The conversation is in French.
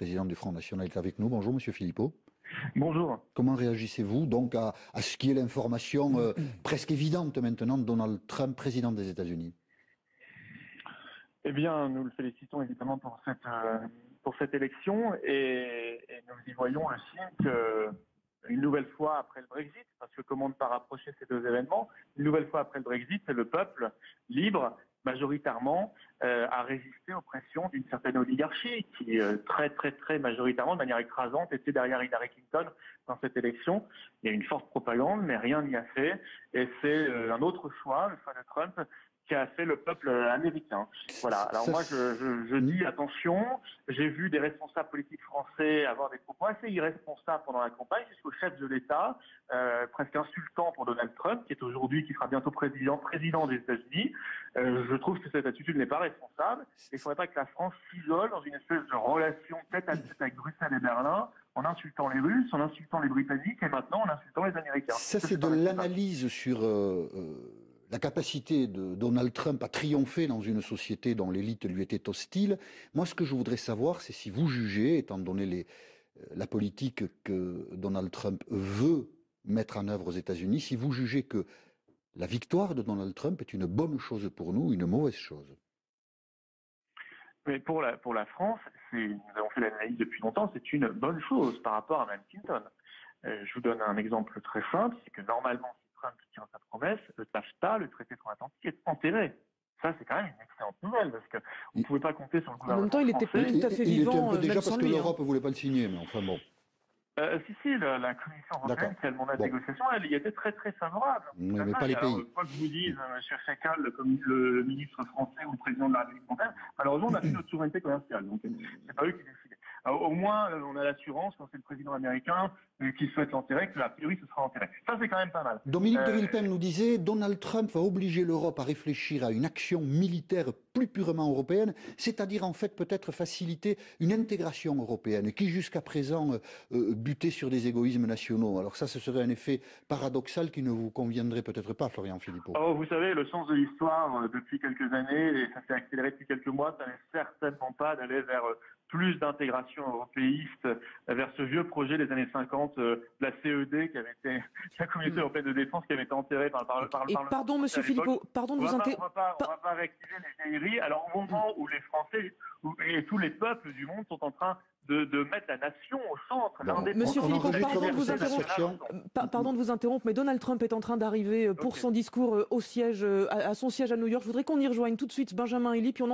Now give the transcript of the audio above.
vice-président du Front National, est avec nous. Bonjour Monsieur Philippot. Bonjour. Comment réagissez-vous donc à ce qui est l'information presque évidente maintenant de Donald Trump, président des États-Unis? Eh bien, nous le félicitons évidemment pour cette élection et nous y voyons le signe qu'une nouvelle fois après le Brexit, parce que comment ne pas rapprocher ces deux événements, une nouvelle fois après le Brexit, le peuple libre, majoritairement, a résisté aux pressions d'une certaine oligarchie qui, très majoritairement, de manière écrasante, était derrière Hillary Clinton dans cette élection. Il y a une forte propagande, mais rien n'y a fait. Et c'est un autre choix, le choix de Trump, qui a fait le peuple américain. Voilà. Alors moi, je dis attention. J'ai vu des responsables politiques français avoir des propos assez irresponsables pendant la campagne, jusqu'au chef de l'État, presque insultant pour Donald Trump, qui sera bientôt président des États-Unis. Je trouve que cette attitude n'est pas responsable. Il ne faudrait pas que la France s'isole dans une espèce de relation tête à tête avec Bruxelles et Berlin, en insultant les Russes, en insultant les Britanniques et maintenant en insultant les Américains. Ça, c'est de l'analyse sur la capacité de Donald Trump à triompher dans une société dont l'élite lui était hostile. Moi, ce que je voudrais savoir, c'est si vous jugez, étant donné la politique que Donald Trump veut mettre en œuvre aux États-Unis, si vous jugez que la victoire de Donald Trump est une bonne chose pour nous ou une mauvaise chose. Mais pour la France, nous avons fait l'analyse depuis longtemps, c'est une bonne chose par rapport à Mme Clinton. Je vous donne un exemple très simple, c'est que normalement, Trump tient sa promesse, le TAFTA, le traité transatlantique, est enterré. Ça, c'est quand même une excellente nouvelle, parce que vous ne pouvez pas compter sur le gouvernement français. En même temps, il était pas tout à fait vivant. Il était un peu déjà parce que l'Europe ne voulait pas le signer, mais enfin bon. Si, la Commission européenne, qui a le mandat de négociation, elle y était très favorable. Oui, mais pas les pays. Alors, quoi que vous dise M. Fekal, le ministre français ou le président de la République française, malheureusement, on a plus notre souveraineté commerciale, donc c'est pas eux qui décident. Alors, au moins, on a l'assurance, quand c'est le président américain qui souhaite l'enterrer, que a priori, ce sera enterré. Ça, c'est quand même pas mal. Dominique de Villepin nous disait, Donald Trump va obliger l'Europe à réfléchir à une action militaire plus purement européenne, c'est-à-dire en fait peut-être faciliter une intégration européenne qui jusqu'à présent butait sur des égoïsmes nationaux. Alors ça, ce serait un effet paradoxal qui ne vous conviendrait peut-être pas, Florian Philippot. Oh, vous savez, le sens de l'histoire, depuis quelques années, et ça s'est accéléré depuis quelques mois, ça n'est certainement pas d'aller vers plus d'intégration européiste, vers ce vieux projet des années 50, la CED, qui avait été la Communauté européenne de défense, qui avait été enterrée par le Parlement. Et pardon, Monsieur Philippot, pardon de vous interrompre. On va pas réactiver les vieilleries. Alors, au moment où les Français et tous les peuples du monde sont en train de mettre la nation au centre. Monsieur Philippot, pardon de vous interrompre, mais Donald Trump est en train d'arriver pour son discours à son siège à New York. Je voudrais qu'on y rejoigne tout de suite Benjamin Elie, puis on